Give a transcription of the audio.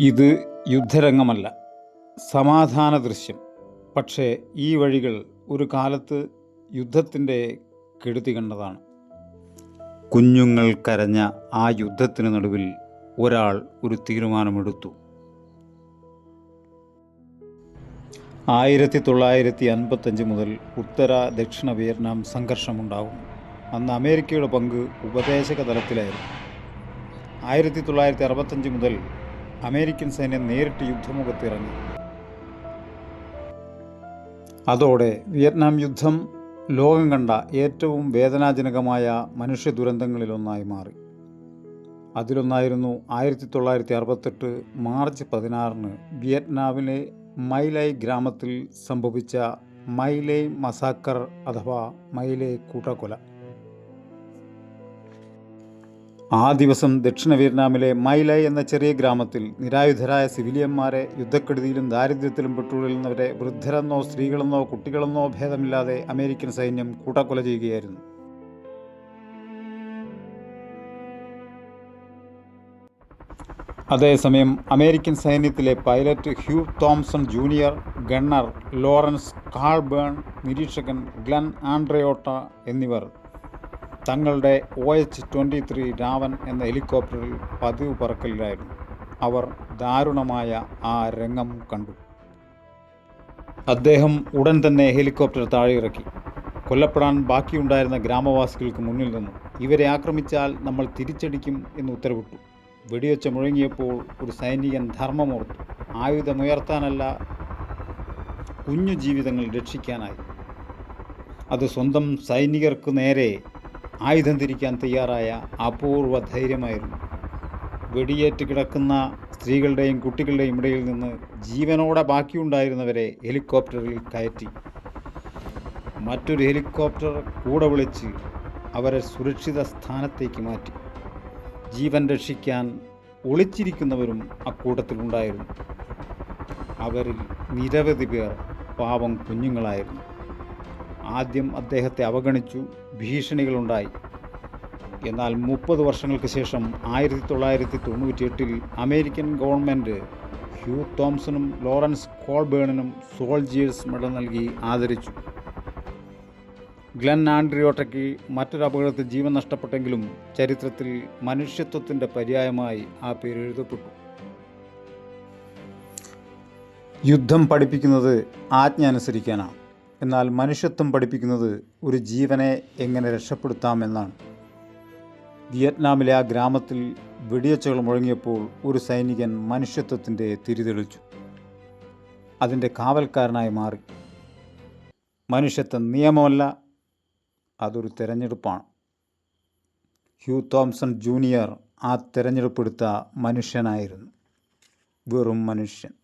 ഇത് യുദ്ധരംഗമല്ല, സമാധാന ദൃശ്യം. പക്ഷേ ഈ വഴികൾ ഒരു കാലത്ത് യുദ്ധത്തിൻ്റെ കെടുതി കണ്ടതാണ്. കുഞ്ഞുങ്ങൾ കരഞ്ഞ ആ യുദ്ധത്തിന് നടുവിൽ ഒരാൾ ഒരു തീരുമാനമെടുത്തു. 1955 മുതൽ ഉത്തര ദക്ഷിണ വിയറ്റ്നാം സംഘർഷമുണ്ടാകുന്നു. അന്ന് അമേരിക്കയുടെ പങ്ക് ഉപദേശക തലത്തിലായിരുന്നു. 1965 മുതൽ അമേരിക്കൻ സൈന്യം നേരിട്ട് യുദ്ധമുഖത്തിറങ്ങി. അതോടെ വിയറ്റ്നാം യുദ്ധം ലോകം കണ്ട ഏറ്റവും വേദനാജനകമായ മനുഷ്യ ദുരന്തങ്ങളിലൊന്നായി മാറി. അതിലൊന്നായിരുന്നു 1968 മാർച്ച് 16 വിയറ്റ്നാമിലെ മൈലൈ ഗ്രാമത്തിൽ സംഭവിച്ച മൈലൈ മസാക്കർ അഥവാ മൈലൈ കൂട്ടക്കൊല. ആ ദിവസം ദക്ഷിണ വിയറ്റ്നാമിലെ മൈലൈ എന്ന ചെറിയ ഗ്രാമത്തിൽ നിരായുധരായ സിവിലിയന്മാരെ യുദ്ധക്കെടുതിയിലും ദാരിദ്ര്യത്തിലും പെട്ടുഴലുന്നവരെ വൃദ്ധരെന്നോ സ്ത്രീകളെന്നോ കുട്ടികളെന്നോ ഭേദമില്ലാതെ അമേരിക്കൻ സൈന്യം കൂട്ടക്കൊല ചെയ്യുകയായിരുന്നു. അതേസമയം അമേരിക്കൻ സൈന്യത്തിലെ pilot Hugh Thompson junior, gunner Lawrence Colburn, നിരീക്ഷകൻ ഗ്ലെൻ ആൻഡ്രയോട്ട എന്നിവർ തങ്ങളുടെ OH-23 രാവൻ എന്ന ഹെലികോപ്റ്ററിൽ പതിവ് പറക്കലിലായിരുന്നു. അവർ ദാരുണമായ ആ രംഗം കണ്ടു. അദ്ദേഹം ഉടൻ തന്നെ ഹെലികോപ്റ്റർ താഴെയിറക്കി. കൊല്ലപ്പെടാൻ ബാക്കിയുണ്ടായിരുന്ന ഗ്രാമവാസികൾക്ക് മുന്നിൽ നിന്നു. ഇവരെ ആക്രമിച്ചാൽ നമ്മൾ തിരിച്ചടിക്കും എന്ന് ഉത്തരവിട്ടു. വെടിയൊച്ച മുഴങ്ങിയപ്പോൾ ഒരു സൈനികൻ ധർമ്മമോർത്തു. ആയുധമുയർത്താനല്ല, കുഞ്ഞു ജീവിതങ്ങൾ രക്ഷിക്കാനായി. അത് സ്വന്തം സൈനികർക്ക് നേരെ ആയുധം തിരിക്കാൻ തയ്യാറായ അപൂർവ ധൈര്യമായിരുന്നു. വെടിയേറ്റ് കിടക്കുന്ന സ്ത്രീകളുടെയും കുട്ടികളുടെയും ഇടയിൽ നിന്ന് ജീവനോടെ ബാക്കിയുണ്ടായിരുന്നവരെ ഹെലികോപ്റ്ററിൽ കയറ്റി മറ്റൊരു ഹെലികോപ്റ്റർ കൂടെ വിളിച്ച് അവരെ സുരക്ഷിത സ്ഥാനത്തേക്ക് മാറ്റി. ജീവൻ രക്ഷിക്കാൻ ഒളിച്ചിരിക്കുന്നവരും അക്കൂട്ടത്തിലുണ്ടായിരുന്നു. അവരിൽ നിരവധി പേർ പാവം കുഞ്ഞുങ്ങളായിരുന്നു. ആദ്യം അദ്ദേഹത്തെ അവഗണിച്ചു, ഭീഷണികളുണ്ടായി. എന്നാൽ 30 വർഷങ്ങൾക്ക് ശേഷം 1998 അമേരിക്കൻ ഗവൺമെൻറ് ഹ്യൂ തോംസണും ലോറൻസ് കോൾബേണിനും സോൾജിയേഴ്സ് മെഡൽ നൽകി ആദരിച്ചു. ഗ്ലെൻ ആൻഡ്രിയോട്ടയ്ക്ക് മറ്റൊരു അപകടത്തിൽ ജീവൻ നഷ്ടപ്പെട്ടെങ്കിലും ചരിത്രത്തിൽ മനുഷ്യത്വത്തിൻ്റെ പര്യായമായി ആ പേര് എഴുതപ്പെട്ടു. യുദ്ധം പഠിപ്പിക്കുന്നത് ആജ്ഞ അനുസരിക്കാനാണ്. എന്നാൽ മനുഷ്യത്വം പഠിപ്പിക്കുന്നത് ഒരു ജീവനെ എങ്ങനെ രക്ഷപ്പെടുത്താമെന്നാണ്. വിയറ്റ്നാമിലെ ആ ഗ്രാമത്തിൽ വെടിയൊച്ചകൾ മുഴങ്ങിയപ്പോൾ ഒരു സൈനികൻ മനുഷ്യത്വത്തിൻ്റെ തിരിതെളിച്ചു. അതിൻ്റെ കാവൽക്കാരനായി മാറി. മനുഷ്യത്വം നിയമമല്ല, അതൊരു തിരഞ്ഞെടുപ്പാണ്. ഹ്യൂ തോംസൺ ജൂനിയർ ആ തിരഞ്ഞെടുപ്പെടുത്ത മനുഷ്യനായിരുന്നു. വെറും മനുഷ്യൻ.